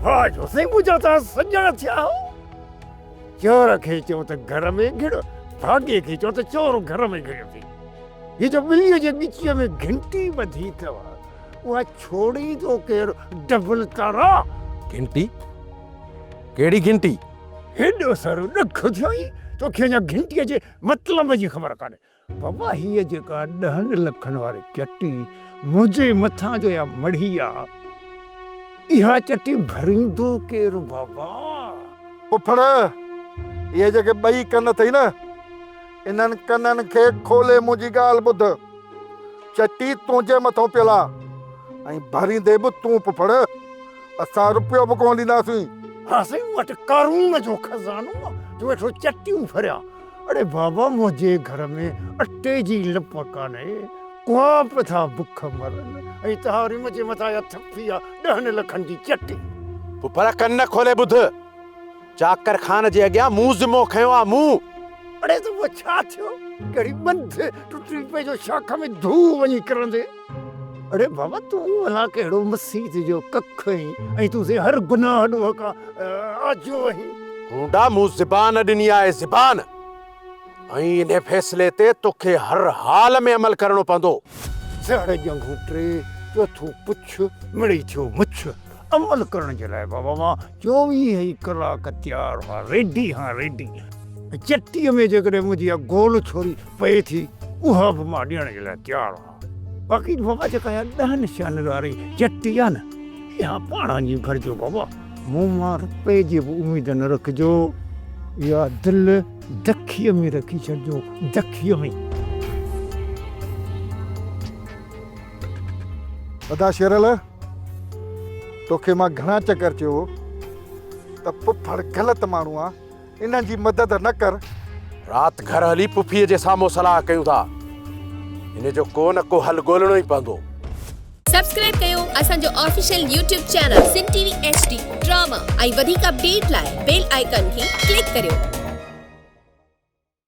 हाँ जो से मुझा ता सजण थिया चोर खे चो त घर में गिड़ भागे खे चो त चोर घर में गिड़ थी ये जो बिल्ली जे बिच में घंटी बधी तवा वो छोड़ी तो केर डबल तारा घंटी केड़ी घंटी हेडो सर नख थई तो खेजा घंटी जे मतलब जी खबर काने बाबा ही जेका 10 लखन वाली चट्टी मुझे मथा जो या मढ़िया इहा चट्टी भरिंदो केर बाबा पुफड़ ये जेके बई कन थई न इनन कनन खे खोले मुजी गाल बुध चट्टी तुंहिंजे मथो पियला ऐं भरींदे बि तूं पुफड़ असां रुपयो बि कोन ॾींदासीं हाँ सही वट कारून जो खजानो जो वेठो चट्टियूं भरिया अरे बाबा मुझे घर में अट्टे जी लप काने कुआप था बुख मरन ऐं तहारी मुझे मथा या थपिया 10 लखन जी चट्टी पुफड़ कन्न खोले बुध चाकर खान जे अॻियां मुंहुं ज़िमो खयो आ मुंहुं अरे तो वो छा थियो कड़ी बंद टुटी पे जो शाखा में धू वनी करंदे अरे बाबा तू भला केड़ो मसीत जो कख ऐं तू से हर गुनाह नो का आजो ही हुंडा मुंहुं ज़बान ॾिनी आहे ज़बान ऐं इन फैसले ते तोखे हर हाल में अमल करणो पवंदो साढ़े जंगू टे चौथो पुछ मिड़ी थियो मुछ अमल करण जे लाइ बाबा मां 24 कलाक तैयार हा रेडी हाँ रेडी चट्टी में जेकॾहिं मुंहिंजी गोल छोरी पए थी उहा बि मां ॾियण जे लाइ तैयार हा बाक़ी बाबा जेका 10 निशान वारी चट्टी आहे न इहा पाण जी भरजो बाबा मूं मां रुपए जी बि उमेद न रखिजो इहा दिलि दखीअ में रखी छॾिजो दखीअ में अदा शेरल तोखे मां घणा चकर चयो त पुफड़ ग़लति माण्हू आहे इन्हनि जी मदद न कर रात घर हली पुफीअ जे साम्हूं सलाह कयूं था इन जो को न को हल ॻोल्हणो ई पवंदो सब्सक्राइब कयो असांजो ऑफिशियल YouTube चैनल सिन टीवी HD ड्रामा ऐं वधीक अपडेट लाइ बेल आइकन खे क्लिक करियो।